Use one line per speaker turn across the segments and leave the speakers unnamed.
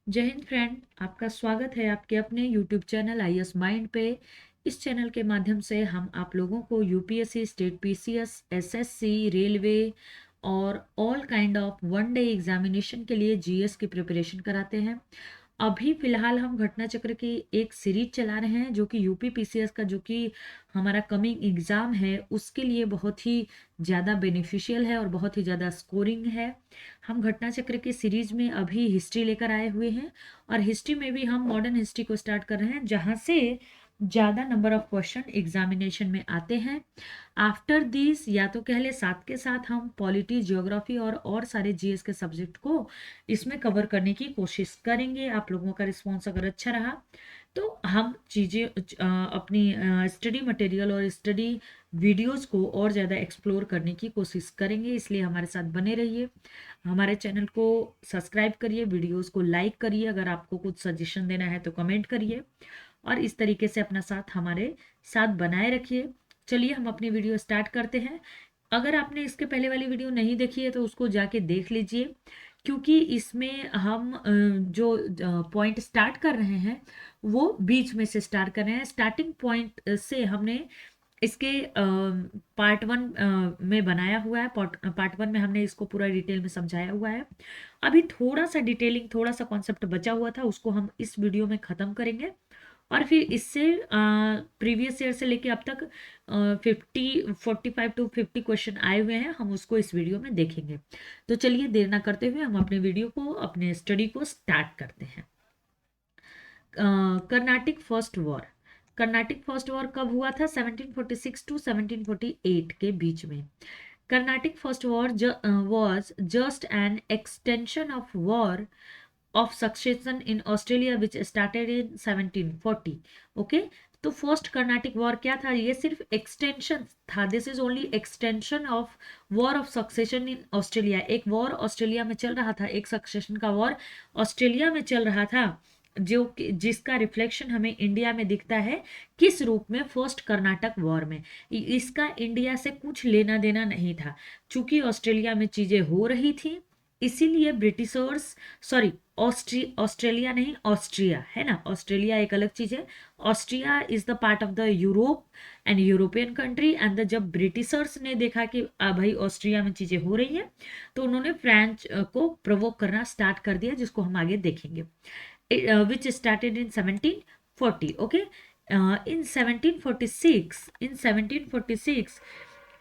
जय हिंद फ्रेंड, आपका स्वागत है आपके अपने यूट्यूब चैनल आईएएस माइंड पे। इस चैनल के माध्यम से हम आप लोगों को UPSC, state PCS, SSC, railway और all kind of one day examination के लिए जीएस की प्रिपरेशन कराते हैं। अभी फिलहाल हम घटना चक्र की एक सीरीज चला रहे हैं जो कि यूपी पीसीएस का जो कि हमारा कमिंग एग्ज़ाम है उसके लिए बहुत ही ज़्यादा बेनिफिशियल है और बहुत ही ज़्यादा स्कोरिंग है। हम घटना चक्र की सीरीज में अभी हिस्ट्री लेकर आए हुए हैं और हिस्ट्री में भी हम मॉडर्न हिस्ट्री को स्टार्ट कर रहे हैं जहाँ से ज़्यादा नंबर ऑफ क्वेश्चन एग्जामिनेशन में आते हैं। आफ्टर दिस या तो कह ले साथ के साथ हम पॉलिटी, ज्योग्राफी और सारे जीएस के सब्जेक्ट को इसमें कवर करने की कोशिश करेंगे। आप लोगों का रिस्पॉन्स अगर अच्छा रहा तो हम चीज़ें अपनी स्टडी मटेरियल और स्टडी वीडियोस को और ज़्यादा एक्सप्लोर करने की कोशिश करेंगे, इसलिए हमारे साथ बने रहिए। हमारे चैनल को सब्सक्राइब करिए, वीडियोस को लाइक करिए, अगर आपको कुछ सजेशन देना है तो कमेंट करिए और इस तरीके से अपना साथ हमारे साथ बनाए रखिए। चलिए हम अपनी वीडियो स्टार्ट करते हैं। अगर आपने इसके पहले वाली वीडियो नहीं देखी है तो उसको जाके देख लीजिए, क्योंकि इसमें हम जो पॉइंट स्टार्ट कर रहे हैं वो बीच में से स्टार्ट कर रहे हैं। स्टार्टिंग पॉइंट से हमने इसके पार्ट वन में बनाया हुआ है। पार्ट वन में हमने इसको पूरा डिटेल में समझाया हुआ है। अभी थोड़ा सा डिटेलिंग, थोड़ा सा कॉन्सेप्ट बचा हुआ था, उसको हम इस वीडियो में ख़त्म करेंगे और फिर इससे प्रीवियस ईयर से लेके अब तक 45 to 50 क्वेश्चन आए हुए हैं, हम उसको इस वीडियो में देखेंगे। तो चलिए देर ना करते हुए हम अपने वीडियो को, अपने स्टडी को स्टार्ट करते हैं। Carnatic first war. Carnatic first war कब हुआ था? 1746 टू 1748 के बीच में। Carnatic first war was just an extension of war of succession in Australia which started in 1740. Okay, तो फर्स्ट कर्नाटिक वॉर क्या था? ये सिर्फ एक्सटेंशन था। This is only extension of war of succession in Australia. एक war Australia में चल रहा था, एक सक्सेशन का वॉर ऑस्ट्रेलिया में चल रहा था, जो जिसका रिफ्लेक्शन हमें इंडिया में दिखता है। किस रूप में? फर्स्ट कर्नाटक वॉर में। इसका इंडिया से कुछ लेना देना नहीं था, चूंकि ऑस्ट्रेलिया में चीजें हो रही थी, इसीलिए ब्रिटिशर्स, सॉरी ऑस्ट्रेलिया नहीं, ऑस्ट्रिया है ना, ऑस्ट्रेलिया एक अलग चीज है। Austria is the part of the Europe and European country and जब ब्रिटिशर्स ने देखा कि भाई ऑस्ट्रिया में चीजें हो रही है, तो उन्होंने फ्रांस को प्रोवोक करना स्टार्ट कर दिया, जिसको हम आगे देखेंगे। which started in 1740. Okay, in 1746,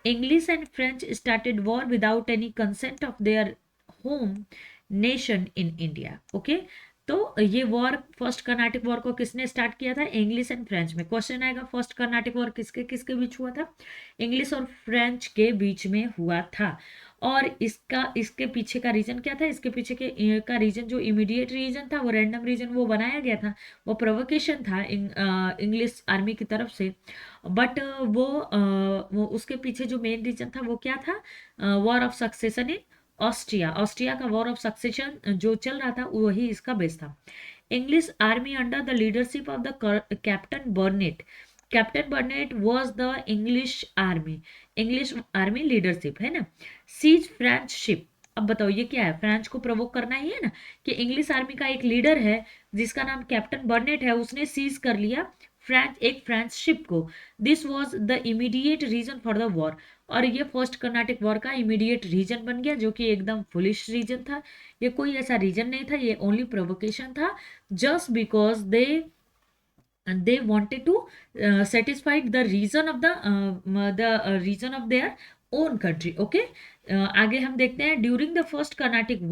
English and French started war without any consent of their home nation in India. Okay, तो ये वॉर, फर्स्ट कर्नाटिक वॉर को किसने स्टार्ट किया था? इंग्लिश एंड फ्रेंच में। क्वेश्चन आएगा फर्स्ट कर्नाटिक वॉर किसके किसके बीच हुआ था? इंग्लिश और फ्रेंच के बीच में हुआ था। और इसके पीछे का रीजन क्या था? इसके पीछे का रीजन, जो इमीडिएट रीजन था, वो रैंडम रीजन वो बनाया गया था, वो प्रोवोकेशन था इंग्लिश आर्मी की तरफ से। बट वो उसके पीछे जो मेन रीजन था वो क्या था? War of succession in Austria. Austria का वॉर ऑफ सक्सेशन जो चल रहा था वही इसका बेस था। English army under the leadership of the captain Burnet. Captain Burnet was the English army leadership, है ना। Seize French ship. अब बताओ ये क्या है? फ्रांस को प्रोवोक करना ही है ना, कि इंग्लिश आर्मी का एक लीडर है जिसका नाम कैप्टन बर्नेट है, उसने सीज कर लिया फ्रेंच शिप को। This was the immediate reason for the war. और ये फर्स्ट कर्नाटिक वॉर का इमीडिएट रीजन बन गया, जो कि एकदम फुलिश रीजन था। ये कोई ऐसा रीजन नहीं था, ये ओनली प्रोवोकेशन था, just because they wanted to satisfy the reason of the region of their own country. Okay, आगे हम देखते हैं। During the first Carnatic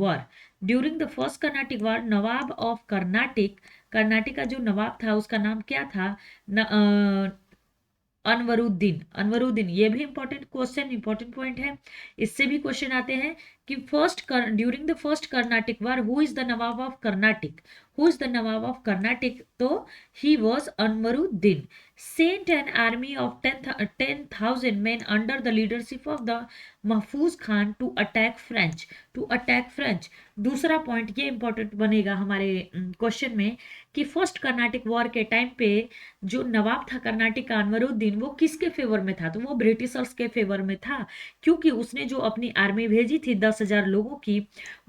war Nawab of Carnatic का जो नवाब था उसका नाम क्या था? अनवरुद्दीन। ये भी इंपॉर्टेंट क्वेश्चन, इंपॉर्टेंट पॉइंट है, इससे भी क्वेश्चन आते हैं कि during the first Carnatic war who is the nawab of Carnatic? तो he was Anwaruddin. Sent an army of 10,000 men under the leadership of the Mahfuz Khan to attack French. दूसरा पॉइंट ये इंपॉर्टेंट बनेगा हमारे क्वेश्चन में कि फर्स्ट कर्नाटिक वॉर के टाइम पे जो नवाब था कर्नाटिक का, अनवरुद्दीन, वो किसके फेवर में था? तो वो ब्रिटिशर्स के फेवर में था, क्योंकि उसने जो अपनी आर्मी भेजी थी 10,000 लोगों की,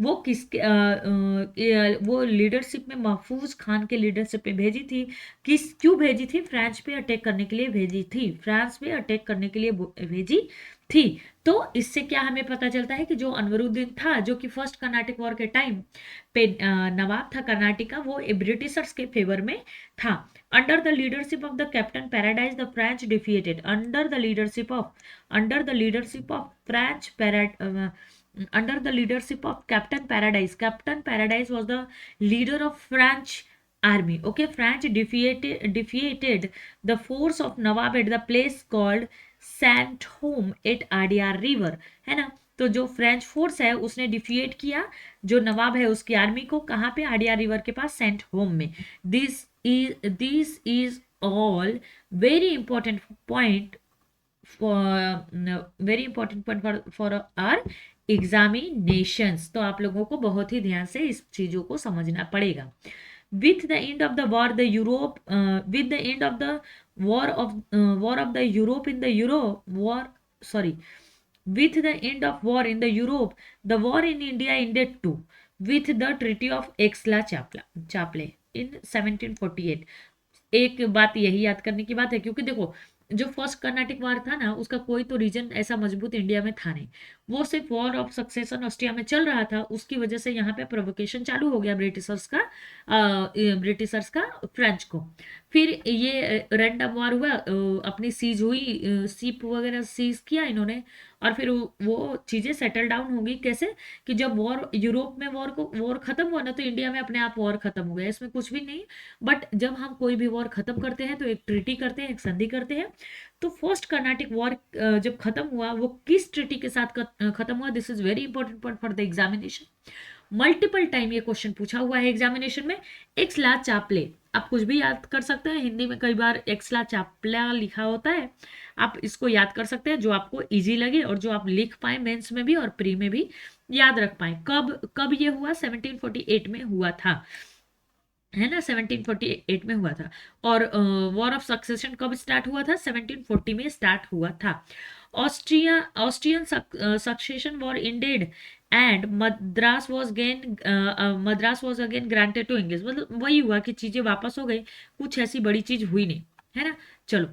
वो वो लीडरशिप में महफूज खान के लीडरशिप में भेजी थी। क्यों भेजी थी? फ्रांस पे अटैक करने के लिए भेजी थी, फ्रांस पे अटैक करने के लिए भेजी थी। तो इससे क्या हमें पता चलता है कि जो अनवरुद्दीन था, जो कि फर्स्ट कर्नाटिक वॉर के टाइम पे नवाब था कर्नाटक का, वो ब्रिटिशर्स के फेवर में था। Under the leadership of the captain paradise the French defeated, under the leadership of French under the leadership of Captain Paradise. Captain Paradise was the leader of French army. Okay, French defeated the force of Nawab at the place called Saint Home at Adyar River, है ना। तो जो French force है उसने डिफिएट किया जो नवाब है उसकी आर्मी को, कहाँ पे? आडिया रिवर के पास, सेंट होम में। This is all very important point very important point for our examinations. तो आप लोगों को बहुत ही ध्यान से इस चीजों को समझना पड़ेगा। With the end of the war the Europe with the end of the war of the Europe in the war sorry with the end of war in the Europe, the war in India ended too with the Treaty of Aix-la-Chapelle in 1748। एक बात यही याद करने की बात है, क्योंकि देखो जो फर्स्ट कर्नाटिक वार था ना, उसका कोई तो रीजन ऐसा मजबूत इंडिया में था नहीं, वो सिर्फ वॉर ऑफ सक्सेशन ऑस्ट्रिया में चल रहा था। उसकी वजह से यहाँ पे प्रोवोकेशन चालू हो गया ब्रिटिशर्स का फ्रेंच को। फिर ये रैंडम वॉर हुआ, अपनी सीज हुई, सीप वगैरह सीज किया इन्होंने, और फिर वो चीज़ें सेटल डाउन होगी कैसे कि जब वॉर यूरोप में वॉर खत्म हुआ ना, तो इंडिया में अपने आप वॉर खत्म हो गया, इसमें कुछ भी नहीं। बट जब हम कोई भी वॉर खत्म करते हैं तो एक ट्रीटी करते हैं, एक संधि करते हैं। तो फर्स्ट कर्नाटिक वॉर जब खत्म हुआ, वो किस ट्रीटी के साथ खत्म हुआ? This is very important point for the examination. Multiple time ये क्वेश्चन पूछा हुआ है एग्जामिनेशन में। एक्सला चापले, आप कुछ भी याद कर सकते हैं, हिंदी में कई बार एक्सला चापला लिखा होता है, आप इसको याद कर सकते हैं जो आपको इजी लगे और जो आप लिख पाए मेंस में भी और प्री में भी याद रख पाए। कब कब ये हुआ? 1748 में हुआ था, है ना, 1748 में हुआ था। और वॉर ऑफ सक्सेशन कब स्टार्ट हुआ था? 1740 में स्टार्ट हुआ था। Austrian succession war ended and Madras was again granted to English. मतलब वही हुआ कि चीजें वापस हो गई, कुछ ऐसी बड़ी चीज हुई नहीं, है ना। चलो,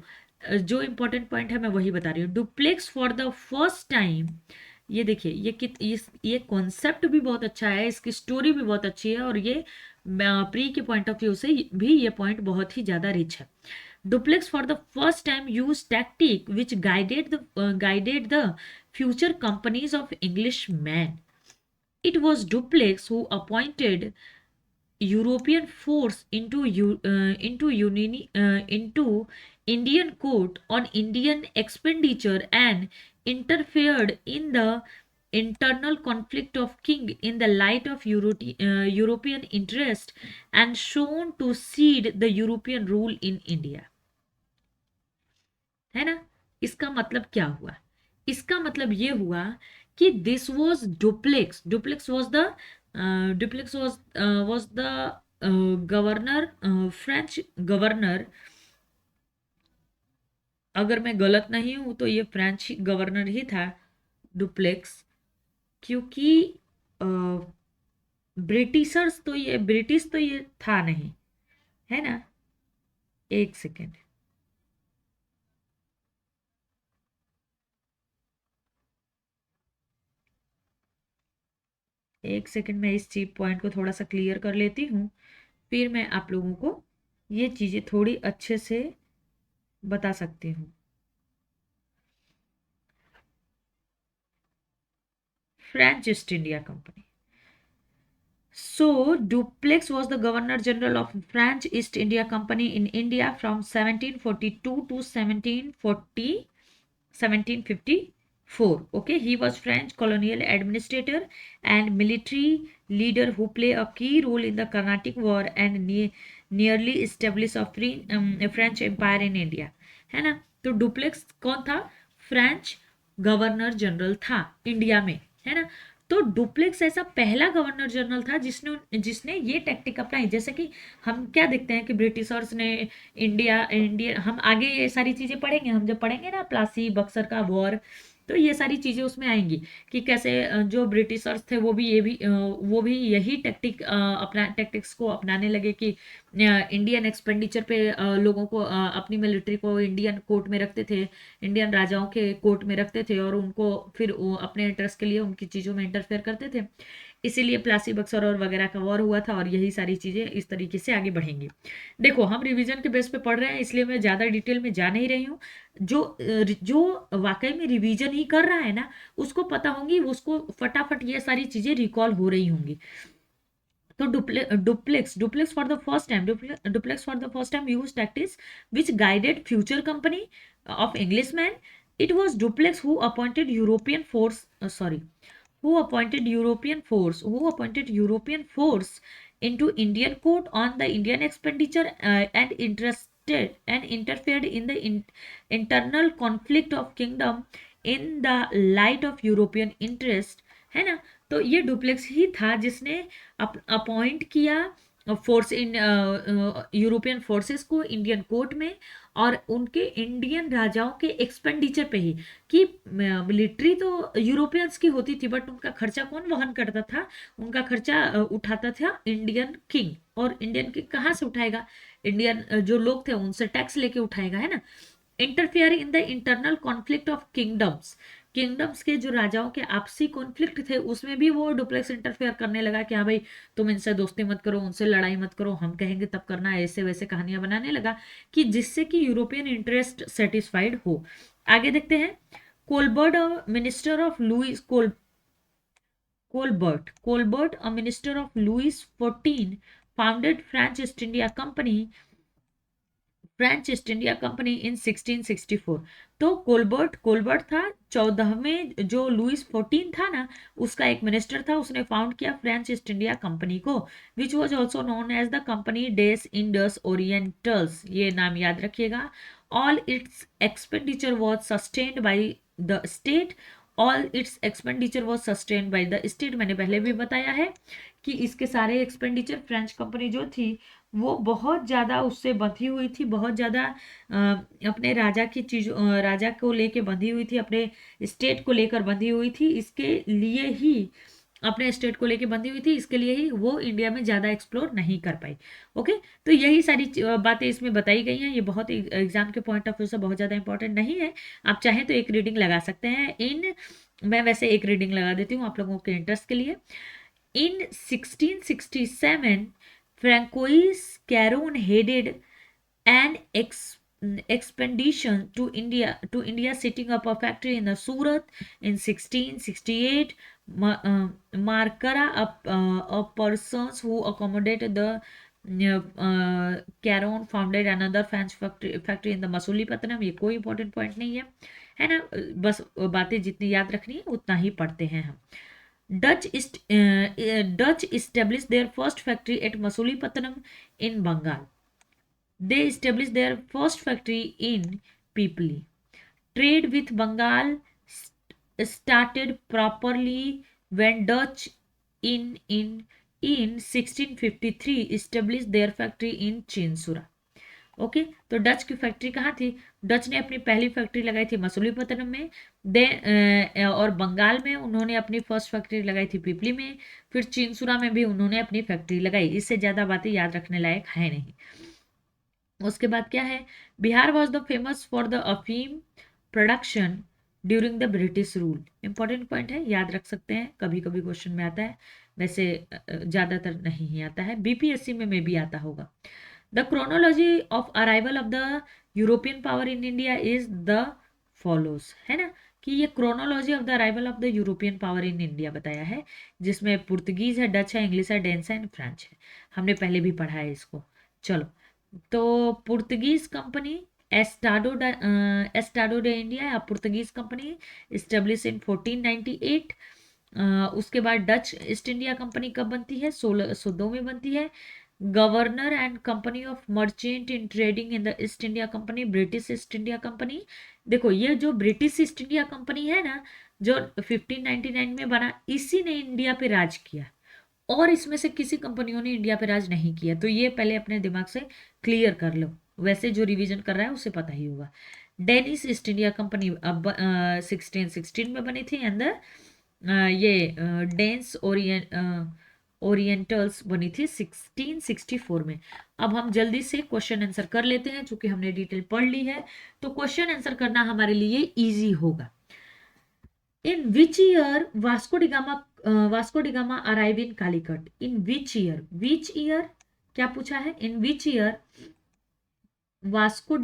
जो इंपॉर्टेंट पॉइंट है मैं वही बता रही हूँ। Duplex for the first time, ये देखिए, ये कॉन्सेप्ट भी बहुत अच्छा है, इसकी स्टोरी भी बहुत अच्छी है, और ये प्री के पॉइंट ऑफ व्यू से भी ये पॉइंट बहुत ही ज्यादा रिच है। Duplex for the first time use tactic which guided the future companies of English man. It was duplex who appointed European force into Indian court on Indian expenditure and interfered in the internal conflict of king in the light of European interest and shown to cede the European rule in India। है ना। इसका मतलब क्या हुआ? इसका मतलब ये हुआ कि this was duplex duplex was the governor, French governor. अगर मैं गलत नहीं हूं तो ये फ्रेंच गवर्नर ही था डुप्लेक्स, क्योंकि ब्रिटिश तो ये था नहीं, है ना। एक सेकेंड, मैं इस चीप पॉइंट को थोड़ा सा क्लियर कर लेती हूँ, फिर मैं आप लोगों को ये चीज़ें थोड़ी अच्छे से बता सकती हूँ। French East India company. So, Dupleix was the Governor General of French East India Company in India from 1742 to 1754. Okay, he was French colonial administrator and military leader who played a key role in the Carnatic War and nearly established a French empire in India, है ना। तो duplex कौन था? French governor general था India में, है ना। तो डुप्लेक्स ऐसा पहला गवर्नर जनरल था जिसने ये टैक्टिक अपनाई। जैसे कि हम क्या देखते हैं कि ब्रिटिशर्स ने इंडिया इंडिया हम आगे ये सारी चीजें पढ़ेंगे, हम जब पढ़ेंगे ना प्लासी बक्सर का वॉर, तो ये सारी चीज़ें उसमें आएंगी कि कैसे जो ब्रिटिशर्स थे वो भी यही टैक्टिक्स को अपनाने लगे कि इंडियन एक्सपेंडिचर पे लोगों को अपनी मिलिट्री को इंडियन कोर्ट में रखते थे, इंडियन राजाओं के कोर्ट में रखते थे और उनको फिर वो अपने इंटरेस्ट के लिए उनकी चीज़ों में इंटरफेयर करते थे। इसीलिए प्लासी बक्सर और वगैरह का वॉर हुआ था और यही सारी चीज़ें इस तरीके से आगे बढ़ेंगी। देखो हम रिवीजन के बेस पे पढ़ रहे हैं इसलिए मैं ज़्यादा डिटेल में जा नहीं रही हूँ। जो वाकई में रिवीजन ही कर रहा है ना, उसको पता होंगी, उसको फटाफट ये सारी चीज़ें रिकॉल हो रही होंगी। तो duplex for the first time use tactics which guided future company of Englishman. It was Duplex who appointed European force into Indian court on the Indian expenditure and interfered in the internal conflict of kingdom in the light of European interest, है ना। तो ये duplex ही था जिसने appoint किया force in European forces को Indian court में और उनके इंडियन राजाओं के एक्सपेंडिचर पे ही, कि मिलिट्री तो यूरोपियंस की होती थी बट उनका खर्चा कौन वहन करता था, उनका खर्चा उठाता था इंडियन किंग। और इंडियन किंग कहाँ से उठाएगा, इंडियन जो लोग थे उनसे टैक्स लेके उठाएगा, है ना। Interfere in the internal conflict of kingdoms के जो राजाओं के आपसी कॉन्फ्लिक्ट थे उसमें भी वो डुप्लेक्स इंटरफेयर करने लगा कि हाँ भाई तुम इनसे दोस्ती मत करो, उनसे लड़ाई मत करो, हम कहेंगे तब करना, ऐसे वैसे कहानियां बनाने लगा कि जिससे कि यूरोपियन इंटरेस्ट सेटिस्फाइड हो। आगे देखते हैं। Colbert minister of Louis Colbert a minister of Louis 14 founded French East India Company in 1664। तो कोलबर्ट था 14वें, जो लुइस 14 था ना उसका एक मिनिस्टर था, उसने फाउंड किया फ्रेंच ईस्ट इंडिया कंपनी को, which was also known as the company des Indes Orientales, ये नाम याद रखिएगा। All its expenditure was sustained by the state मैंने पहले भी बताया है कि इसके सारे एक्सपेंडिचर फ्रेंच कंपनी जो थी वो बहुत ज़्यादा उससे बंधी हुई थी, बहुत ज़्यादा अपने राजा को लेके बंधी हुई थी, अपने स्टेट को लेकर बंधी हुई थी, इसके लिए ही अपने स्टेट को लेके बंधी हुई थी, इसके लिए ही वो इंडिया में ज़्यादा एक्सप्लोर नहीं कर पाई। ओके, तो यही सारी बातें इसमें बताई गई हैं। ये बहुत एग्जाम के पॉइंट ऑफ व्यू से बहुत ज़्यादा इंपॉर्टेंट नहीं है, आप चाहें तो एक रीडिंग लगा सकते हैं। मैं वैसे एक रीडिंग लगा देती हूँ आप लोगों के इंटरेस्ट के लिए। इन 1667 Francois Caron headed an expedition to India, setting up a factory in the Surat. In 1668, Markara, a persons who accommodated the Caron founded another French factory in the Masulipatanam. ये कोई इंपॉर्टेंट पॉइंट नहीं है ना, बस बातें जितनी याद रखनी है उतना ही पढ़ते हैं हम। Dutch established their first factory at Masulipatanam in Bengal. They established their first factory in Pipli. Trade with Bengal started properly when Dutch in 1653 established their factory in Chinsura. Okay, तो डच की factory कहाँ थी, Dutch ने अपनी पहली factory लगाई थी मसूलीपट्टनम में, और बंगाल में उन्होंने अपनी फर्स्ट फैक्ट्री लगाई थी पिपली में, फिर चिंसुरा में भी उन्होंने अपनी फैक्ट्री लगाई। इससे ज़्यादा बातें याद रखने लायक है नहीं। उसके बाद क्या है, Bihar was the famous for the afeem production during the British rule. Important point है, याद रख सकते हैं, कभी कभी क्वेश्चन में आता है, वैसे ज़्यादातर नहीं ही आता है, बीपीएससी में भी आता होगा। The chronology of arrival of the European power in India is the follows, है ना, कि ये chronology of the arrival of the European power in India बताया है, जिसमें पुर्तगीज है, डच है, इंग्लिश है, डेंस है एंड फ्रेंच है। हमने पहले भी पढ़ा है इसको। चलो, तो पुर्तगीज कंपनी एस्टाडो डे इंडिया या पुर्तगीज कंपनी इस्टेब्लिश इन 1498। उसके बाद डच ईस्ट इंडिया कंपनी कब बनती है, 1602 में बनती है। Governor and company of merchant in trading in the East India company, British east India company. देखो ये जो ब्रिटिश ईस्ट इंडिया कंपनी है ना, जो 1599 में बना, इसी ने इंडिया पे राज किया, और इसमें से किसी कंपनियों ने इंडिया पे राज नहीं किया। तो ये पहले अपने दिमाग से क्लियर कर लो, वैसे जो रिवीजन कर रहा है उसे पता ही होगा। डेनिस ईस्ट इंडिया कंपनी अब 1616 में बनी थी। अंदर ये डेंस ओरिएंटल्स बनी थी 1664 में। अब हम जल्दी से क्वेश्चन आंसर कर लेते हैं, चूंकि हमने डिटेल पढ़ ली है तो क्वेश्चन आंसर करना हमारे लिए इजी होगा। In which year Vasco da Gama arrive in Calicut? In which year क्या पूछा है? In which year Vasco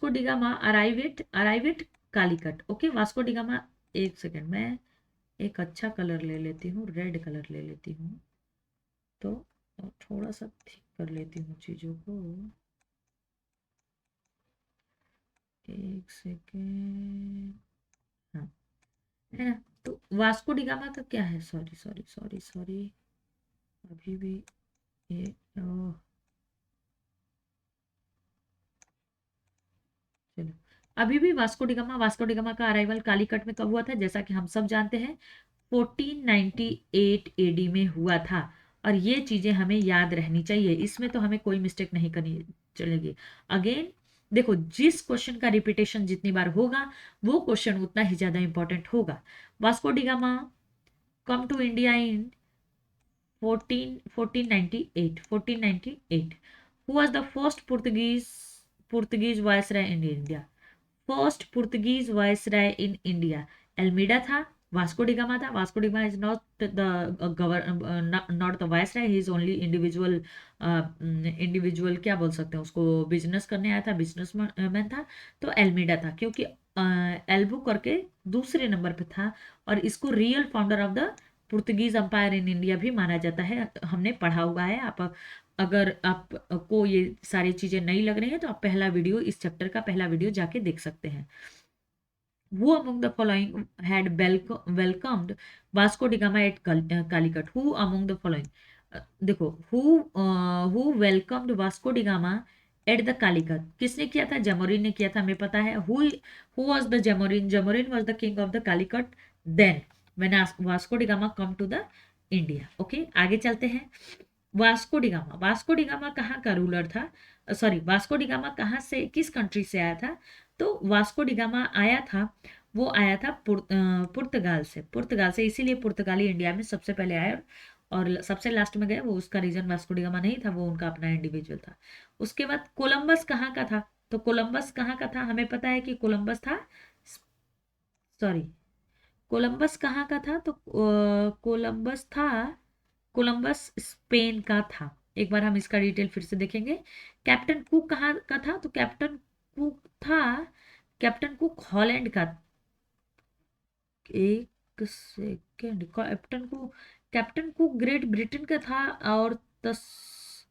da Gama arrive at Calicut. Okay, Vasco da Gama, एक सेकेंड, मैं एक अच्छा कलर ले लेती हूँ, रेड कलर ले लेती हूँ, तो थोड़ा सा ठीक कर लेती हूँ चीजों को। एक सेकेंड, हाँ, है ना? तो वास्को डिगामा का क्या है? सॉरी सॉरी सॉरी सॉरी, अभी भी ये चलो, अभी भी वास्को डिगामा का अराइवल कालीकट में कब हुआ था? जैसा कि हम सब जानते हैं 1498 एडी में हुआ था। और ये चीजें हमें याद रहनी चाहिए, इसमें तो हमें कोई मिस्टेक नहीं करनी चलेगी। अगेन देखो, जिस क्वेश्चन का रिपीटेशन जितनी बार होगा वो क्वेश्चन उतना ही ज्यादा इंपॉर्टेंट होगा। Vasco da Gama come to India in 1498. Who was the first Portuguese viceroy in India? First Portuguese viceroy in India Almeida था, वास्को डिगामा था। Vasco da Gama is not the not the viceroy, he is only individual क्या बोल सकते हैं उसको, business करने आया था, बिजनेस मैन था। तो एल्मीडा था, क्योंकि एल्बू करके दूसरे नंबर पे था, और इसको real founder of the Portuguese umpire in India भी माना जाता है। हमने पढ़ा हुआ है। आप अगर आपको ये सारी चीजें नहीं लग रही हैं तो आप पहला वीडियो, इस चैप्टर का पहला वीडियो जाके देख सकते हैं। Who among the following had welcomed Vasco da Gama at Calicut? Who among the following? देखो, who welcomed Vasco da Gama at the Calicut? किसने किया था? जमोरिन ने किया था, हमें पता है। Who was the Jamorin? Jamorin was the king of the Calicut then when Vasco da Gama come to the India. Okay, आगे चलते हैं। वास्को डिगामा कहाँ का रूलर था? सॉरी, वास्को डिगामा कहाँ से, किस कंट्री से आया था? तो वास्को डिगामा आया था, वो आया था पुर्तगाल से, इसीलिए पुर्तगाली इंडिया में सबसे पहले आए और सबसे लास्ट में गए। वो उसका रीजन वास्को डिगामा नहीं था, वो उनका अपना इंडिविजुअल था। उसके बाद कोलंबस कहाँ का था? तो कोलंबस कहाँ का था? हमें पता है कि कोलंबस था, सॉरी, कोलंबस कहाँ का था? तो कोलंबस स्पेन का था। एक बार हम इसका डिटेल फिर से देखेंगे। कैप्टन कुक कहाँ का था? तो कैप्टन कुक हॉलैंड का। एक second, captain cook great Britain का था, और तस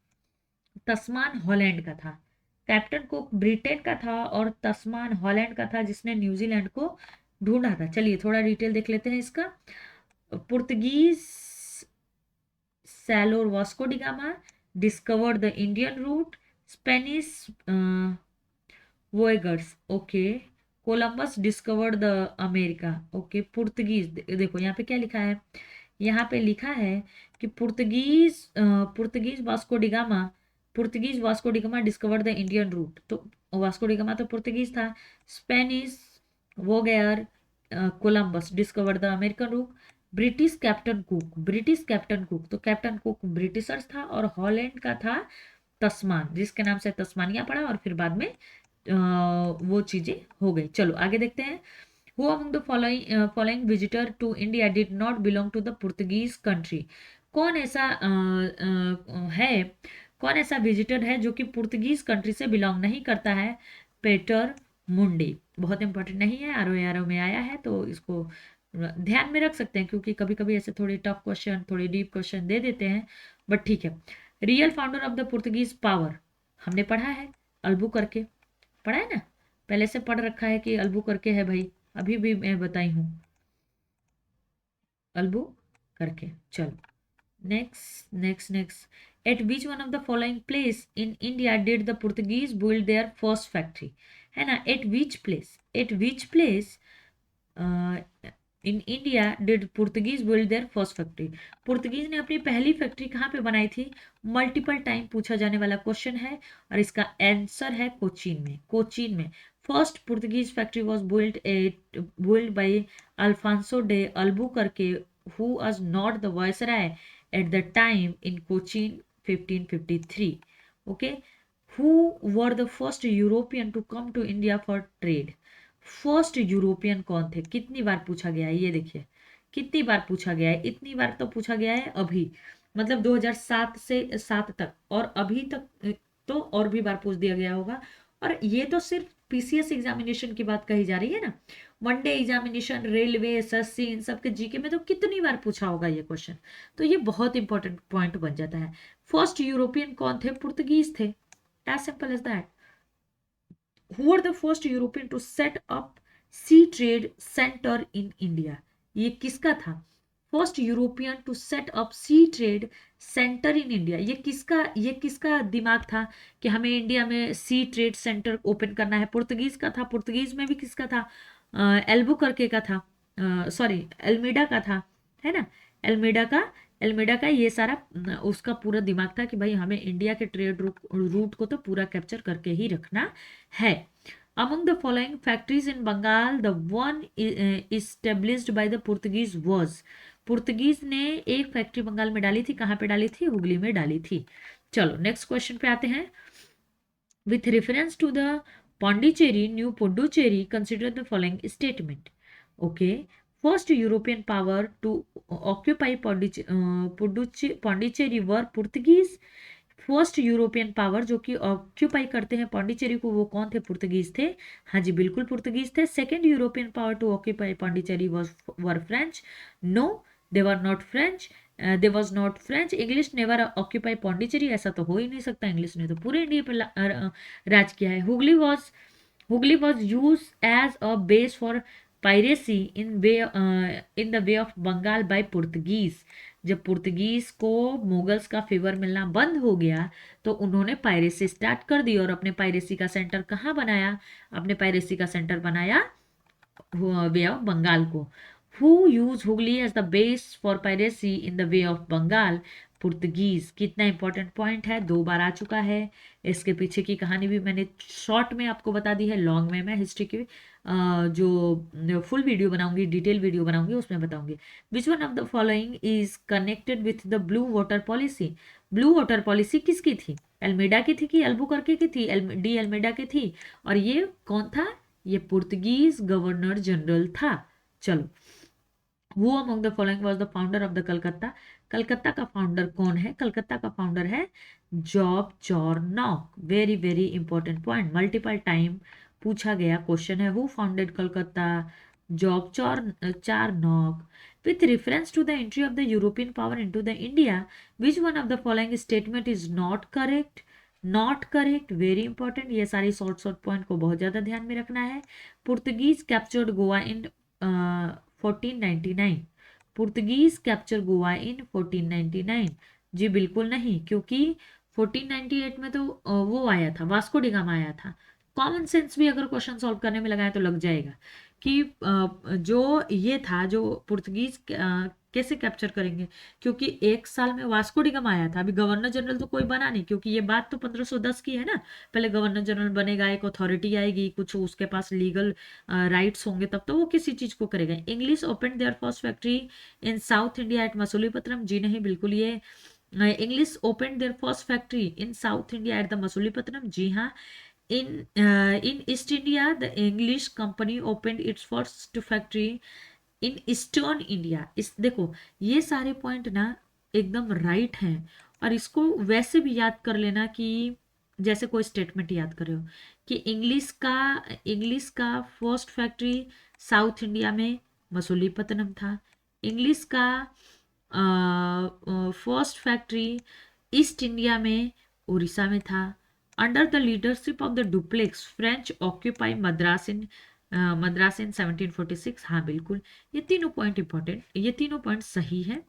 तस्मान हॉलैंड का था। कैप्टन कुक ब्रिटेन का था और तस्मान हॉलैंड का था, जिसने न्यूजीलैंड को ढूंढा था। चलिए थोड़ा डिटेल देख लेते हैं इसका। Portuguese sailor Vasco da Gama discovered the Indian route. Spanish voyagers, okay. Columbus discovered the America, okay. Portuguese, देखो यहाँ पे क्या लिखा है, यहाँ पे लिखा है कि Portuguese Vasco da Gama discovered the Indian route. तो वास्को डिगामा तो पुर्तगीज था। Spanish voyager Columbus discovered the American route. British captain Cook, तो कैप्टन कुक ब्रिटिशर्स था, और हॉलैंड का था तस्मान, जिसके नाम से तस्मानिया पड़ा, और फिर बाद में वो चीजें हो गई। चलो आगे देखते हैं। Who among the following visitor to India did not belong to the Portuguese country? कौन ऐसा है, कौन ऐसा विजिटर है जो कि पुर्तगीज कंट्री से बिलोंग नहीं करता है? पेटर मुंडे। बहुत इंपॉर्टेंट नहीं है, आरओ में आया है, तो इसको ध्यान में रख सकते हैं, क्योंकि कभी कभी ऐसे थोड़े टफ क्वेश्चन, थोड़े डीप क्वेश्चन दे देते हैं, बट ठीक है। Real founder of the Portuguese power, हमने पढ़ा है, अल्बू करके पढ़ा है ना, पहले से पढ़ रखा है कि अल्बू करके है भाई, अभी भी मैं बताई हूँ अल्बू करके। चलो next, eight which one of the following place in India did the Portuguese build their first factory? है ना, eight which place in India did Portuguese build their first factory? Portuguese ने अपनी पहली फैक्ट्री कहाँ पे बनाई थी? मल्टीपल टाइम पूछा जाने वाला क्वेश्चन है और इसका आंसर है कोचीन में। कोचीन में first Portuguese factory was build by Alfonso de Albuquerque who was not the viceroy at the time in Cochin 1553. Okay, who were the first European to come to India for trade? First European कौन थे? कितनी बार पूछा गया है ये देखिए, कितनी बार पूछा गया है? इतनी बार तो पूछा गया है अभी, मतलब 2007 से 7 तक, और अभी तक तो और भी बार पूछ दिया गया होगा। और ये तो सिर्फ पीसीएस एग्जामिनेशन की बात कही जा रही है ना, वनडे एग्जामिनेशन, रेलवे, एसएससी, इन सब के जीके में तो कितनी बार पूछा होगा ये क्वेश्चन। तो ये बहुत इंपॉर्टेंट पॉइंट बन जाता है। फर्स्ट यूरोपियन कौन थे? पुर्तगीज थे, as simple as that. who were the first European to set up sea trade center in India? ये किसका था? First European to set up sea trade centre in India. ये किसका दिमाग था कि हमें इंडिया में सी ट्रेड सेंटर ओपन करना है? पुर्तगीज का था। पुर्तगीज में भी किसका था? एल्बुकर्के का था, सॉरी एल्मेडा का था, है ना? एल्मेडा का ये सारा उसका पूरा दिमाग था कि भाई हमें इंडिया के ट्रेड रूट को तो पूरा कैप्चर करके ही रखना है। Among the following factories in Bengal, the one established by the Portuguese was, Portuguese ने एक फैक्ट्री बंगाल में डाली थी। कहाँ पे डाली थी? हुगली में डाली थी। चलो नेक्स्ट क्वेश्चन पे आते हैं। With reference to the Pondicherry, New Puducherry, consider the following statement. Okay, first European power to occupy Pondicherry were Portuguese. First European power जो कि ऑक्यूपाई करते हैं पौंडीचेरी को, वो कौन थे? पुर्तगीज थे। हाँ जी बिल्कुल पुर्तगीज थे। Second European power to occupy Pondicherry were French? No, they were not French. They was not French. English never occupy Pondicherry, ऐसा तो हो ही नहीं सकता, इंग्लिश ने तो पूरे इंडिया पर राज किया है। Hooghly was use as a base for piracy in the way of Bengal by Portuguese. जब पुर्तगीज को मुगल्स का फेवर मिलना बंद हो गया तो उन्होंने पायरेसी स्टार्ट कर दी और अपने पायरेसी का सेंटर कहाँ बनाया? अपने पायरेसी का सेंटर बनाया वे ऑफ बंगाल को। Who use Hooghly as the base for piracy in the way of Bengal? Portuguese. कितना इंपॉर्टेंट पॉइंट है, 2 बार आ चुका है। इसके पीछे की कहानी भी मैंने शॉर्ट में आपको बता दी है, लॉन्ग में मैं हिस्ट्री की जो फुल वीडियो बनाऊंगी, डिटेल वीडियो बनाऊंगी, उसमें बताऊंगी। विच one of the following is connected with the blue water policy? Blue water policy किसकी थी? एल्मेडा की थी कि अल्बुकर्के की थी? डी एल्मेडा की थी। और ये कौन था? ये पुर्तगीज गवर्नर जनरल था। चलो, who among the following was the founder of the Calcutta? Calcutta का फाउंडर कौन है? कलकत्ता का फाउंडर है Job Charnock. Very very important point, multiple time पूछा गया क्वेश्चन है। Who founded Calcutta? Job Charnock. With reference to the entry of the European power into the India, which one of the following statement is not correct? Not correct, very important. ये सारी short point को बहुत ज्यादा ध्यान में रखना है। Portuguese captured Goa इन 1499। Portuguese capture Goa इन 1499? जी बिल्कुल नहीं, क्योंकि 1498 में तो वो आया था, वास्को डी गामा आया था। कॉमन सेंस भी अगर क्वेश्चन सॉल्व करने में लगाए तो लग जाएगा कि जो ये था, जो पुर्तगीज कैसे कैप्चर करेंगे, क्योंकि एक साल में वास्को डी गामा आया था। अभी गवर्नर जनरल तो कोई बना नहीं, क्योंकि ये बात तो 1510 की है ना। पहले गवर्नर जनरल बनेगा, एक अथॉरिटी आएगी, कुछ उसके पास लीगल राइट्स होंगे, तब तो वो किसी चीज को करेगा। English open their first factory in south India at Masulipatnam? जी नहीं बिल्कुल, ये English open their first factory in south India at the Masulipatnam? जी हाँ। in East India, the English company opened its first factory in Eastern India. इस देखो, ये सारे पॉइंट ना एकदम राइट हैं, और इसको वैसे भी याद कर लेना कि जैसे कोई स्टेटमेंट याद कर रहे हो कि इंग्लिश का फर्स्ट फैक्ट्री साउथ इंडिया में मसूलीपट्टनम था। इंग्लिश का फर्स्ट फैक्ट्री ईस्ट इंडिया में उड़ीसा में था। Under the leadership of the Dupleix, French occupy Madras in 1746? हाँ बिल्कुल, ये तीनों पॉइंट इंपॉर्टेंट, ये तीनों पॉइंट सही है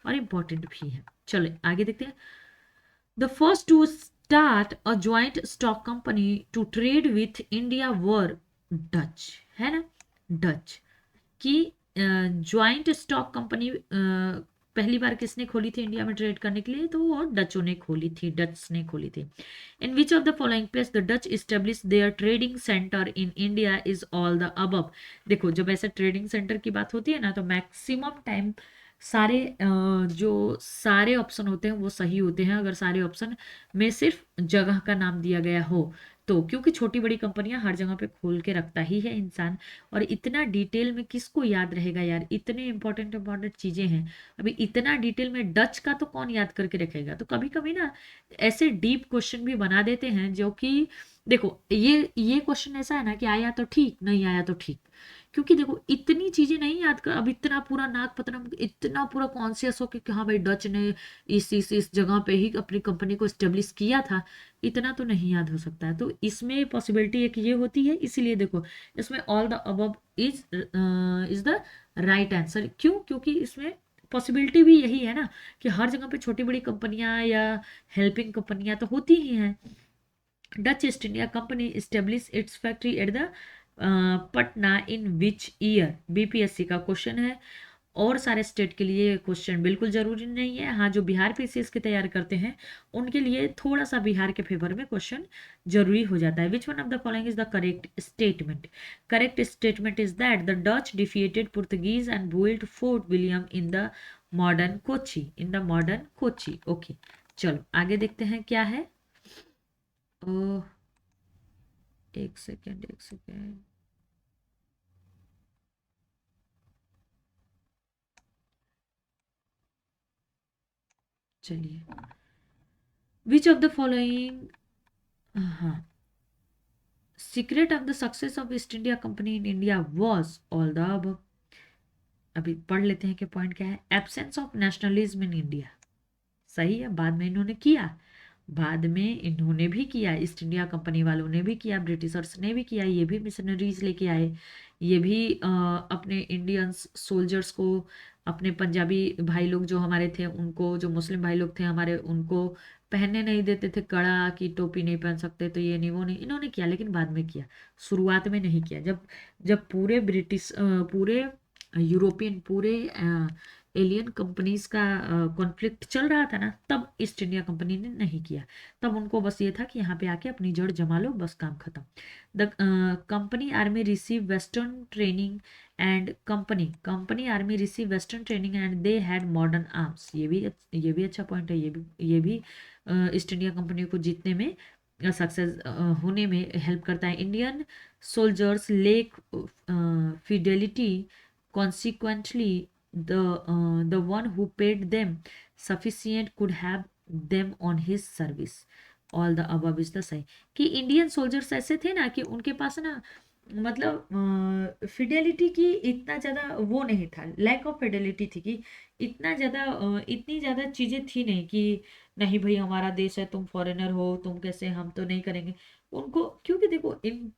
और इंपॉर्टेंट भी है। चलो आगे देखते हैं। The first to start a joint stock company to trade with India were Dutch, है ना? डच की ज्वाइंट स्टॉक कंपनी पहली बार किसने खोली थी इंडिया में ट्रेड करने के लिए? तो वो डचों ने खोली थी, डच ने खोली थी। In which of the following place the Dutch establish their trading centre in India is all the above. देखो जब ऐसे ट्रेडिंग सेंटर की बात होती है ना तो मैक्सिमम टाइम सारे जो सारे ऑप्शन होते हैं वो सही होते हैं अगर सारे ऑप्शन में सिर्फ जगह का नाम दिया गया हो तो, क्योंकि छोटी बड़ी कंपनियां हर जगह पे खोल के रखता ही है इंसान, और इतना डिटेल में किसको याद रहेगा यार, इतने इंपॉर्टेंट इंपॉर्टेंट चीजें हैं। अभी इतना डिटेल में डच का तो कौन याद करके रखेगा? तो कभी कभी ना ऐसे डीप क्वेश्चन भी बना देते हैं जो कि देखो ये क्वेश्चन ऐसा है ना कि आया तो ठीक, नहीं आया तो ठीक, क्योंकि देखो इतनी चीजें नहीं याद कर, अब इतना पूरा नाक पतना इतना पूरा कॉन्शियस हो कि हाँ भाई डच ने इस जगह पे ही अपनी कंपनी को स्टेब्लिश किया था, इतना तो नहीं याद हो सकता है। तो इसमें पॉसिबिलिटी एक ये होती है, इसीलिए देखो इसमें all the above is the right answer. क्यों? क्योंकि इसमें पॉसिबिलिटी भी यही है ना कि हर जगह पे छोटी बड़ी कंपनियां या हेल्पिंग कंपनियां तो होती ही हैं। Dutch east India company establish it's factory at the Patna in which year? BPSC का क्वेश्चन है, और सारे स्टेट के लिए क्वेश्चन बिल्कुल जरूरी नहीं है। हाँ, जो बिहार पीसीएस की तैयारी करते हैं उनके लिए थोड़ा सा बिहार के फेवर में क्वेश्चन जरूरी हो जाता है। विच one of the following is the correct statement? Correct statement is that the Dutch defeated Portuguese and built fort William in the modern Kochi. In the modern Kochi. Okay, चलो आगे देखते हैं क्या है। ओ, एक सेकेंड एक सेकेंड। चलिए, विच ऑफ द फॉलोइंग, हाँ, secret of the success of east India Company in India was all the अब। अभी पढ़ लेते हैं कि पॉइंट क्या है। Absence of nationalism in India, सही है, बाद में इन्होंने किया, बाद में इन्होंने भी किया, ईस्ट इंडिया कंपनी वालों ने भी किया, ब्रिटिशर्स ने भी किया, ये भी मिशनरीज लेके आए, ये भी अपने इंडियंस सोल्जर्स को, अपने पंजाबी भाई लोग जो हमारे थे उनको, जो मुस्लिम भाई लोग थे हमारे, उनको पहनने नहीं देते थे कड़ा की टोपी नहीं पहन सकते, तो ये नहीं वो नहीं, इन्होंने किया, लेकिन बाद में किया, शुरुआत में नहीं किया। जब जब पूरे ब्रिटिश पूरे यूरोपियन पूरे एलियन कंपनीज का कॉन्फ्लिक्ट चल रहा था ना, तब ईस्ट इंडिया कंपनी ने नहीं किया। तब उनको बस ये था कि यहाँ पे आके अपनी जड़ जमा लो, बस काम खत्म। The company army receive western training and company army receive western training and they had modern arms. ये भी अच्छा पॉइंट है, ये भी ईस्ट इंडिया कंपनी को जीतने में, सक्सेस होने में हेल्प करता है। Indian soldiers lake Fidelity, consequently the one who paid them sufficient could have them on his service। All the above is the सही, कि इंडियन सोल्जर्स ऐसे थे ना कि उनके पास ना मतलब फिडेलिटी की इतना ज़्यादा वो नहीं था, लैक ऑफ फिडेलिटी थी कि इतना ज़्यादा इतनी ज़्यादा चीज़ें थी नहीं कि नहीं भाई हमारा देश है, तुम फॉरेनर हो, तुम कैसे, हम तो नहीं करेंगे उनको। क्योंकि देखो इन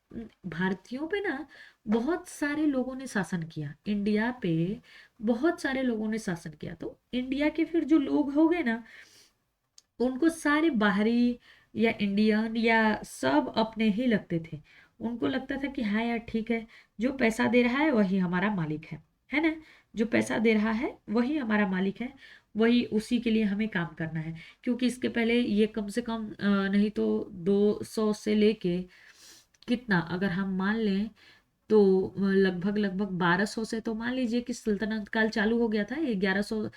भारतीयों पे ना बहुत सारे लोगों ने शासन किया, इंडिया पे बहुत सारे लोगों ने शासन किया, तो इंडिया के फिर जो लोग हो गए ना उनको सारे बाहरी या इंडियन या सब अपने ही लगते थे। उनको लगता था कि हाँ यार ठीक है, जो पैसा दे रहा है वही हमारा मालिक है ना, जो पैसा दे रहा है वही हमारा मालिक है, वही उसी के लिए हमें काम करना है। क्योंकि इसके पहले ये कम से कम नहीं तो 200 से लेके कितना, अगर हम मान लें तो लगभग लगभग 1200 से, तो मान लीजिए कि सल्तनत काल चालू हो गया था, ये 1100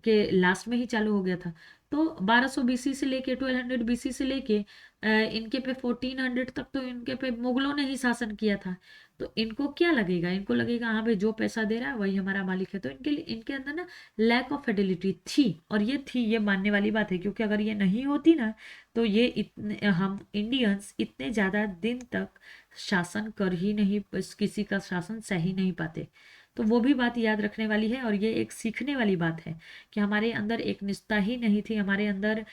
के लास्ट में ही चालू हो गया था। तो 1200 बीसी से लेके 1200 बीसी से लेके इनके पे 1400 तक तो इनके पे मुगलों ने ही शासन किया था। तो इनको क्या लगेगा, इनको लगेगा हाँ भाई जो पैसा दे रहा है वही हमारा मालिक है। तो इनके लिए इनके अंदर ना लैक ऑफ फिडेलिटी थी, और ये थी, ये मानने वाली बात है, क्योंकि अगर ये नहीं होती ना तो ये इतने हम इंडियंस इतने ज़्यादा दिन तक शासन कर ही नहीं, किसी का शासन सह ही नहीं पाते। तो वो भी बात याद रखने वाली है, और ये एक सीखने वाली बात है कि हमारे अंदर एक निष्ठा ही नहीं थी, हमारे अंदर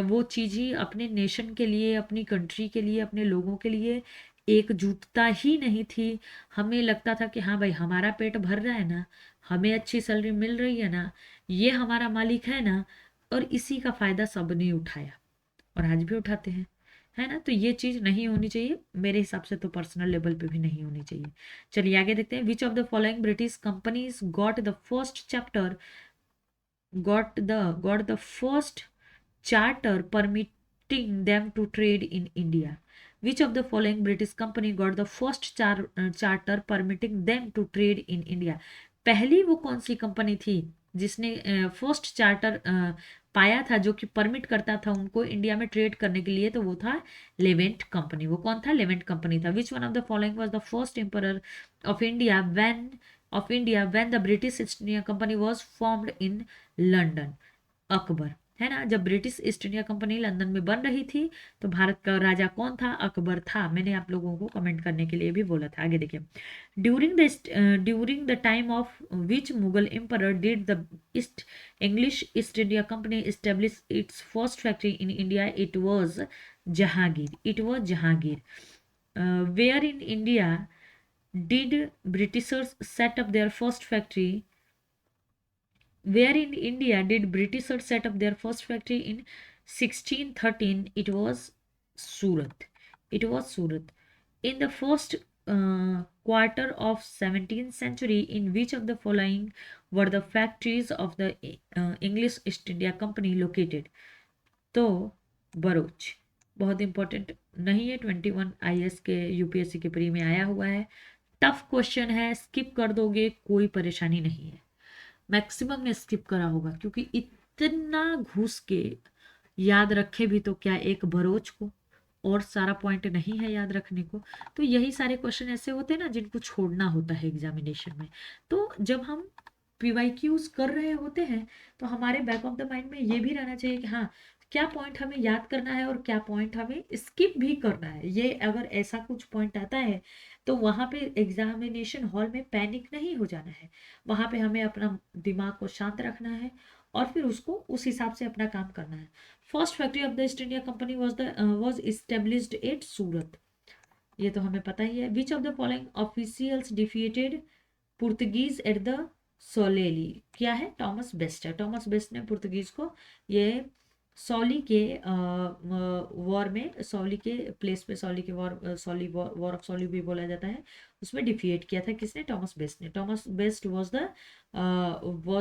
वो चीज़ ही अपने नेशन के लिए, अपनी कंट्री के लिए, अपने लोगों के लिए एकजुटता ही नहीं थी। हमें लगता था कि हाँ भाई हमारा पेट भर रहा है ना, हमें अच्छी सैलरी मिल रही है ना, ये हमारा मालिक है ना, और इसी का फायदा सबने उठाया और आज भी उठाते हैं। है ना। तो ये चीज नहीं होनी चाहिए मेरे हिसाब से, तो पर्सनल लेवल पे भी नहीं होनी चाहिए। चलिए आगे देखते हैं। विच of the following British companies got the first charter permitting them to trade in India? Which of the following British company got the first charter permitting them to trade in India? पहली वो कौन सी company थी जिसने first charter पाया था जो कि permit करता था उनको इंडिया में ट्रेड करने के लिए? तो वो था लेवेंट कंपनी। वो कौन था? लेवेंट कंपनी था। विच one of the following was the first emperor of India when the British east India Company was formed in London? Akbar, है ना। जब British east India company London में बन रही थी तो भारत का राजा कौन था? अकबर था। मैंने आप लोगों को कमेंट करने के लिए भी बोला था। आगे देखिए। During the time of which Mughal emperor did the English East India Company establish its first factory in India? It was Jahangir. Where in India did Britishers set up their first factory? Where in India did Britishers set up their first factory in 1613? It was Surat. In the first quarter of 17th century, in which of the following were the factories of the English East India Company located? तो बरोच बहुत important नहीं है, 21 IS के UPSC के pre में आया हुआ है। टफ क्वेश्चन है, स्किप कर दोगे कोई परेशानी नहीं है। मैक्सिमम ने स्किप करा होगा क्योंकि इतना घुस के याद रखे भी तो क्या एक बरोच को, और सारा पॉइंट नहीं है याद रखने को। तो यही सारे क्वेश्चन ऐसे होते हैं ना जिनको छोड़ना होता है एग्जामिनेशन में। तो जब हम PYQs कर रहे होते हैं तो हमारे बैक ऑफ द माइंड में ये भी रहना चाहिए कि हाँ क्या पॉइंट हमें याद करना है और क्या पॉइंट हमें स्किप भी करना है। ये अगर ऐसा कुछ पॉइंट आता है तो वहाँ पे एग्जामिनेशन हॉल में पैनिक नहीं हो जाना है। वहाँ पे हमें अपना दिमाग को शांत रखना है और फिर उसको उस हिसाब से अपना काम करना है। First factory of the East India Company was established at Surat, ये तो हमें पता ही है। Which of the following officials defeated Portuguese at the Swally? क्या है? टॉमस बेस्ट है। टॉमस बेस्ट ने पुर्तगीज को ये सॉली के वॉर में, सॉली के प्लेस पे, सॉली के वॉर ऑफ सॉली भी बोला जाता है, उसमें डिफीट किया था। किसने? टॉमस बेस्ट ने। Thomas best was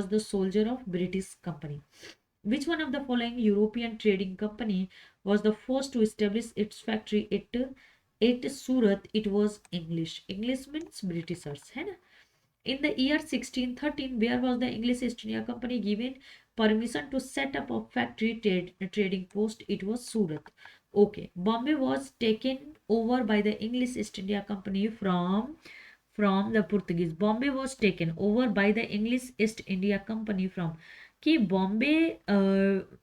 the soldier of British company. Which one of the following European trading company was the first to establish its factory at Surat? It was English. English means Britishers, है ना। In the year 1613, where was the English East India Company given permission to set up a factory trading post? It was Surat. Okay. Bombay was taken over by the English East India Company from the Portuguese. Bombay was taken over by the English East India Company from, कि Bombay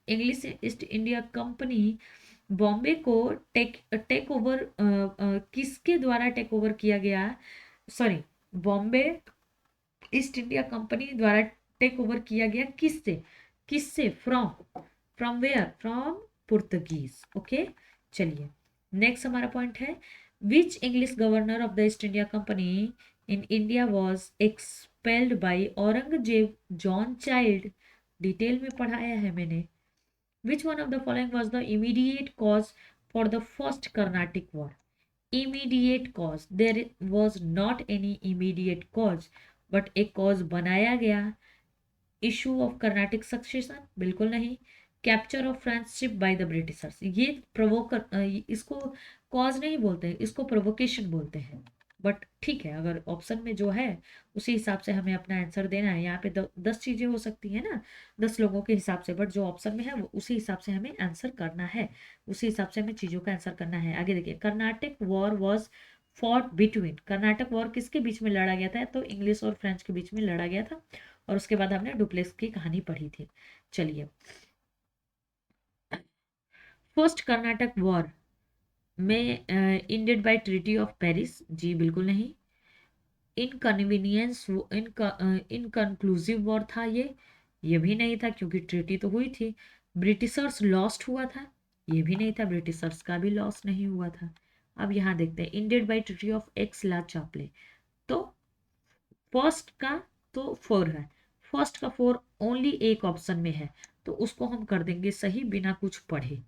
English East India Company Bombay को take over किसके द्वारा take over किया गया? Sorry, Bombay East India Company द्वारा take over किया गया किससे? From where? From Portuguese. Okay, चलिए नेक्स्ट हमारा पॉइंट है। Which English governor of the East India Company in India was expelled by Aurangzeb John Child? Detail में पढ़ाया है मैंने। Which one of the following was the immediate cause for the first Carnatic war? Immediate cause, there was not any immediate cause, but एक cause बनाया गया। Issue of Carnatic succession? बिल्कुल नहीं। Capture of French ship by the Britishers? ये इसको cause नहीं बोलते हैं, इसको प्रोवोकेशन बोलते हैं। बट ठीक है, अगर ऑप्शन में जो है उसी हिसाब से हमें अपना आंसर देना है। यहाँ पे 10 चीजें हो सकती है ना 10 लोगों के हिसाब से, बट जो ऑप्शन में है वो उसी हिसाब से हमें आंसर करना है, उसी हिसाब से हमें चीजों का आंसर करना है। आगे देखिए। Karnataka war was fought between? Karnataka war किसके बीच में लड़ा गया था? तो इंग्लिश और फ्रेंच के बीच में लड़ा गया था, और उसके बाद हमने डुप्लेक्स की कहानी पढ़ी थी। चलिए, फर्स्ट कर्नाटक वॉर में ended by treaty of Paris? जी बिल्कुल नहीं। इनकन्वीनियंस इनकन्क्लूसिव वॉर था ये भी नहीं था क्योंकि ट्रीटी तो हुई थी। ब्रिटिशर्स लॉस्ट हुआ था? ये भी नहीं था, ब्रिटिशर्स का भी लॉस नहीं हुआ था। अब यहाँ देखते हैं। Ended by treaty of Aix la Chapelle, तो फर्स्ट का तो 4 है, फर्स्ट का 4 ओनली एक ऑप्शन में है, तो उसको हम कर देंगे सही बिना कुछ पढ़े।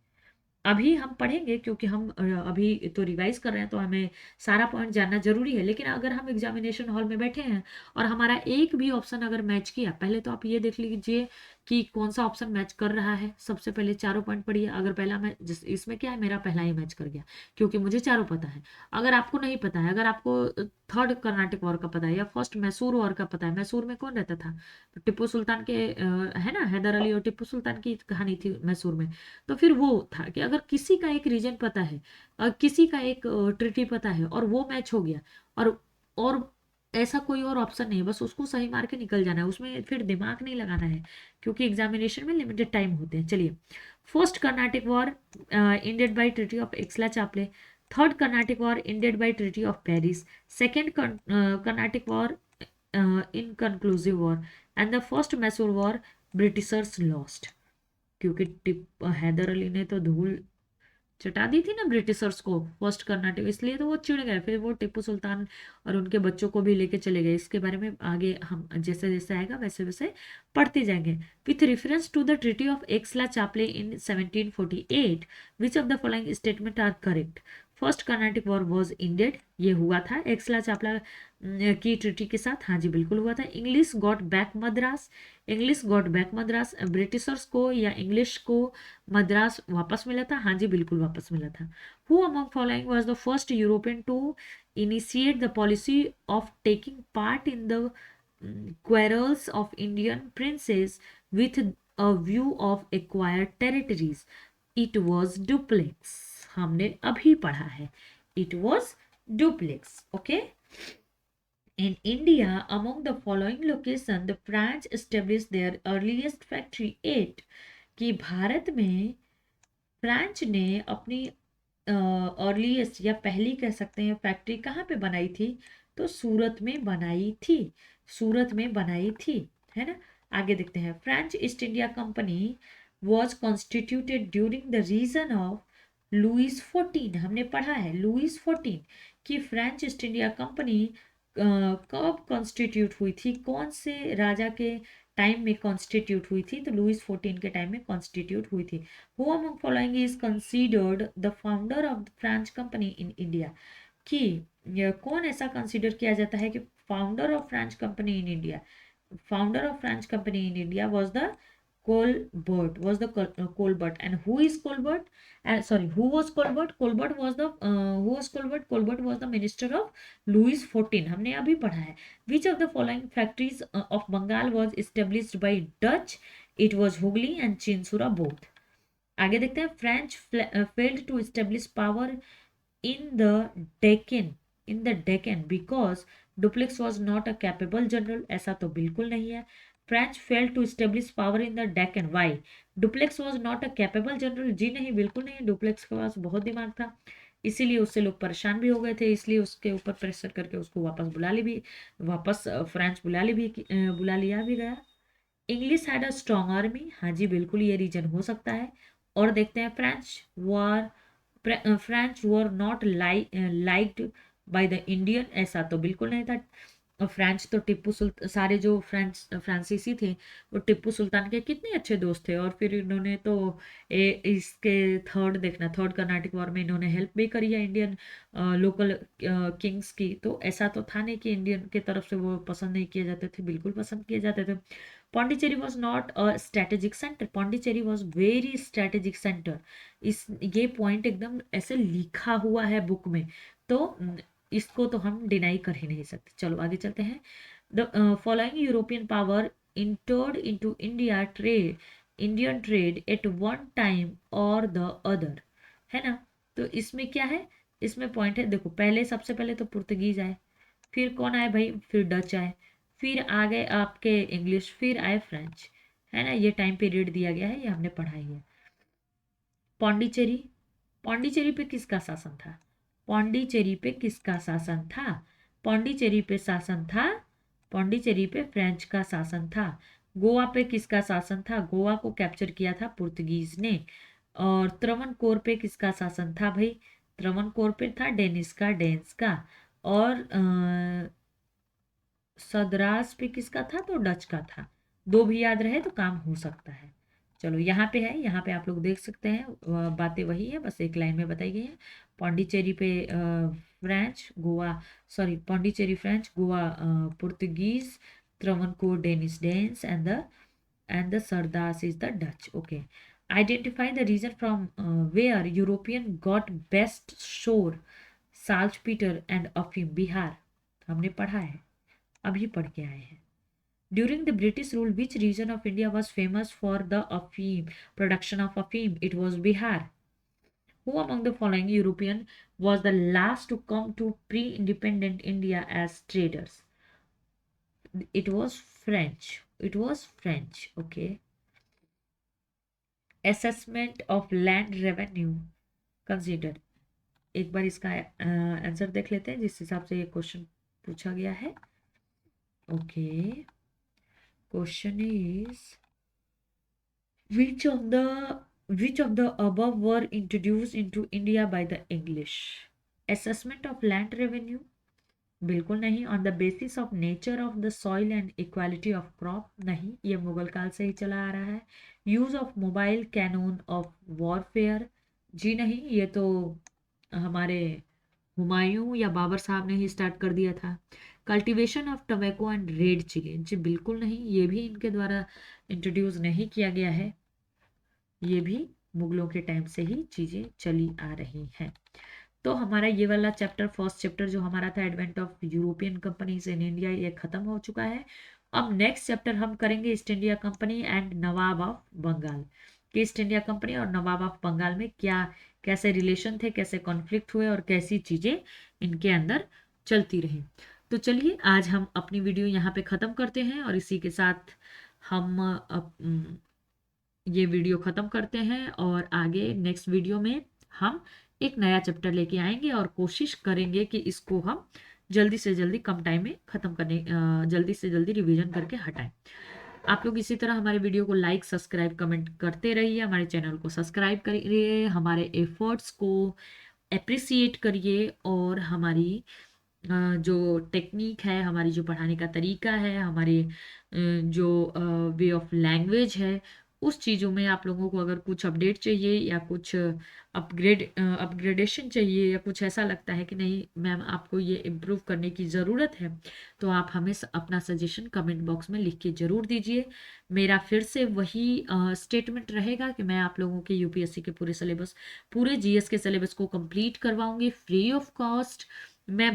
अभी हम पढ़ेंगे क्योंकि हम अभी तो रिवाइज कर रहे हैं, तो हमें सारा पॉइंट जानना जरूरी है। लेकिन अगर हम एग्जामिनेशन हॉल में बैठे हैं और हमारा एक भी ऑप्शन अगर मैच किया, पहले तो आप ये देख लीजिए कि कौन सा ऑप्शन मैच कर रहा है। सबसे पहले चारों पॉइंट पढ़िए, अगर पहला मैच, जिस इसमें क्या है, मेरा पहला ही मैच कर गया क्योंकि मुझे चारों पता है। अगर आपको नहीं पता है, अगर आपको थर्ड कर्नाटिक वॉर का पता है या फर्स्ट मैसूर वॉर का पता है, मैसूर में कौन रहता था, तो टिप्पू सुल्तान के है ना, हैदर अली और टिप्पू सुल्तान की कहानी थी मैसूर में। तो फिर वो था कि अगर किसी का एक रीजन पता है, किसी का एक ट्रिटी पता है और वो मैच हो गया, और ऐसा कोई और ऑप्शन नहीं है, बस उसको सही मार के निकल जाना है, उसमें फिर दिमाग नहीं लगाना है क्योंकि एग्जामिनेशन में लिमिटेड टाइम होते हैं। चलिए, first Carnatic war ended by treaty of Aix la Chapelle, third Carnatic war ended by treaty of Paris, second Carnatic war inconclusive war, and the first Mysore war Britishers lost. क्योंकि हैदर अली ने तो धूल चटा दी थी ना ब्रिटिशर्स को फर्स्ट कर्नाटक, इसलिए तो वो चिढ़ गए, फिर वो टिप्पू सुल्तान और उनके बच्चों को भी लेके चले गए। इसके बारे में आगे हम जैसे जैसे आएगा वैसे वैसे पढ़ते जाएंगे। With reference to the treaty of Aix la Chapelle in 1748, which of the following statement are correct? First Carnatic war was ended, ये हुआ था एक्सला चापला की ट्रीटी के साथ, हाँ जी बिल्कुल हुआ था। English got back Madras, English got back Madras, Britishers को या इंग्लिश को मद्रास वापस मिला था, हाँ जी बिल्कुल वापस मिला था। Who among following was the first European to initiate the policy of taking part in the quarrels of Indian princes with a view of acquired territories? It was Dupleix, हमने अभी पढ़ा है, it was Dupleix, okay? In India, among the following locations, the French established their earliest factory at, कि भारत में French ने अपनी earliest या पहली कह सकते हैं फैक्ट्री कहाँ पे बनाई थी, तो सूरत में बनाई थी, सूरत में बनाई थी, है ना। आगे देखते हैं, French East India Company was constituted during the region of Louis 14, हमने पढ़ा है लुइस 14 कि फ्रेंच ईस्ट इंडिया कंपनी कब कॉन्स्टिट्यूट हुई थी, कौन से राजा के टाइम में कॉन्स्टिट्यूट हुई थी, तो लुइस 14 के टाइम में कॉन्स्टिट्यूट हुई थी। Who among following is considered the founder of the French company in India, कि कौन ऐसा कंसीडर किया जाता है कि founder of French company in India, founder of French company in India was the Colbert, was the Colbert, and who is Colbert? Sorry, who was Colbert? Colbert was the who was Colbert? Colbert was the minister of Louis 14, हमने अभी पढ़ा है। Which of the following factories of Bengal was established by Dutch? It was Hooghly and Chinsura both. आगे देखते हैं, French failed to establish power in the Deccan, in the Deccan because Dupleix was not a capable general, ऐसा तो बिल्कुल नहीं है। French failed to establish power in the Deccan, why? Dupleix was not a capable general, जी नहीं बिल्कुल नहीं, duplex के पास बहुत दिमाग था, इसीलिए उससे लोग परेशान भी हो गए थे, इसलिए उसके ऊपर प्रेशर करके उसको वापस बुला ली भी, वापस फ्रेंच बुला लिया भी गया। English had a strong army, हाँ जी बिल्कुल ये रीजन हो सकता है। और देखते हैं, French were not liked by the Indian, ऐसा तो बिल्कुल नहीं था। फ्रेंच तो टिप्पू सुल्तान, सारे जो फ्रांसीसी थे वो टिप्पू सुल्तान के कितने अच्छे दोस्त थे, और फिर इन्होंने तो इसके थर्ड देखना, थर्ड कर्नाटिक वॉर में इन्होंने हेल्प भी करी है इंडियन लोकल किंग्स की, तो ऐसा तो था नहीं कि इंडियन के तरफ से वो पसंद नहीं किए जाते थे, बिल्कुल पसंद किए जाते थे। Pondicherry was not a strategic centre, Pondicherry was very strategic centre, इस ये पॉइंट एकदम ऐसे लिखा हुआ है बुक में, तो इसको तो हम डिनाई कर ही नहीं सकते। चलो आगे चलते हैं। The following European power entered into Indian trade at one time और द अदर, है ना। तो इसमें क्या है, इसमें पॉइंट है, देखो पहले सबसे पहले तो पुर्तगीज आए, फिर कौन आए भाई, फिर डच आए, फिर आ गए आपके इंग्लिश, फिर आए फ्रेंच, है ना। ये टाइम पीरियड दिया गया है, ये हमने पढ़ा ही है। पौंडीचेरी, पौंडीचेरी पे किसका शासन था, पौंडीचेरी पे किसका शासन था, पौंडीचेरी पे शासन था, पौंडीचेरी पे फ्रेंच का शासन था। गोवा पे किसका शासन था, गोवा को कैप्चर किया था पुर्तगीज ने। और त्रवणकोर पे किसका शासन था भाई, त्रवणकोर पे था डेनिस का, डेंस का। और सदरास पे किसका था, तो डच का था। दो भी याद रहे तो काम हो सकता है। चलो यहाँ पे है, यहाँ पे आप लोग देख सकते हैं बातें वही है, बस एक लाइन में बताई गई है। पौंडीचेरी पे French, Goa sorry Pondicherry French, Goa Portuguese, Travancore Danish Danes and the Sardas is the Dutch. Okay. Identify the region from where European got best shore, saltpeter and अफीम। बिहार हमने पढ़ा है, अभी पढ़ के आए हैं। During the British rule, which region of India was famous for the अफीम production of अफीम? It was Bihar. Who among the following European was the last to come to pre-independent India as traders? It was French. It was French. Okay. Assessment of land revenue consider. एक बार इसका answer देख लेते हैं जिस हिसाब से ये question पूछा गया है। Okay, question is which of the above were introduced into India by the English? Assessment of land revenue, बिल्कुल नहीं। On the basis of nature of the soil and equality of crop, नहीं, ये मुगल काल से ही चला आ रहा है। Use of mobile cannon of warfare, जी नहीं, ये तो हमारे हुमायूं या बाबर साहब ने ही स्टार्ट कर दिया था। Cultivation of tobacco and red chilli, जी बिल्कुल नहीं, ये भी इनके द्वारा इंट्रोड्यूस नहीं किया गया है, ये भी मुगलों के टाइम से ही चीजें चली आ रही हैं। तो हमारा ये वाला चैप्टर, फर्स्ट चैप्टर जो हमारा था advent of European companies in India, ये खत्म हो चुका है। अब नेक्स्ट चैप्टर हम करेंगे East India Company and Nawab of Bengal, कि ईस्ट इंडिया कंपनी और नवाब ऑफ बंगाल में क्या कैसे रिलेशन थे, कैसे कॉन्फ्लिक्ट हुए और कैसी चीजें इनके अंदर चलती रही। तो चलिए आज हम अपनी वीडियो यहाँ पे ख़त्म करते हैं और इसी के साथ हम ये वीडियो ख़त्म करते हैं और आगे नेक्स्ट वीडियो में हम एक नया चैप्टर लेके आएंगे और कोशिश करेंगे कि इसको हम जल्दी से जल्दी कम टाइम में ख़त्म करने, जल्दी से जल्दी रिवीजन करके हटाएं। आप लोग इसी तरह हमारे वीडियो को लाइक, सब्सक्राइब, कमेंट करते रहिए, हमारे चैनल को सब्सक्राइब करिए, हमारे एफर्ट्स को अप्रिसिएट करिए और हमारी जो टेक्निक है, हमारी जो पढ़ाने का तरीका है, हमारे जो वे ऑफ लैंग्वेज है, उस चीज़ों में आप लोगों को अगर कुछ अपडेट चाहिए या कुछ अपग्रेडेशन चाहिए या कुछ ऐसा लगता है कि नहीं मैम आपको ये इम्प्रूव करने की ज़रूरत है, तो आप हमें अपना सजेशन कमेंट बॉक्स में लिख के ज़रूर दीजिए। मेरा फिर से वही स्टेटमेंट रहेगा कि मैं आप लोगों के यूपीएससी के पूरे सिलेबस, पूरे जीएस के सिलेबस को कंप्लीट करवाऊंगी फ्री ऑफ कॉस्ट। मैं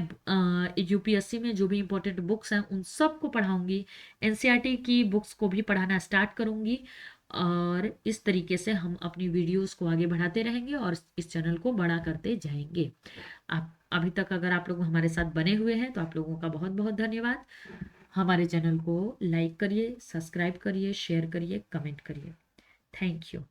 यूपीएससी में जो भी इम्पोर्टेंट बुक्स हैं उन सबको पढ़ाऊंगी, एनसीईआरटी की बुक्स को भी पढ़ाना स्टार्ट करूंगी और इस तरीके से हम अपनी वीडियोस को आगे बढ़ाते रहेंगे और इस चैनल को बड़ा करते जाएंगे। आप अभी तक अगर आप लोग हमारे साथ बने हुए हैं तो आप लोगों का बहुत बहुत धन्यवाद। हमारे चैनल को लाइक करिए, सब्सक्राइब करिए, शेयर करिए, कमेंट करिए। Thank you.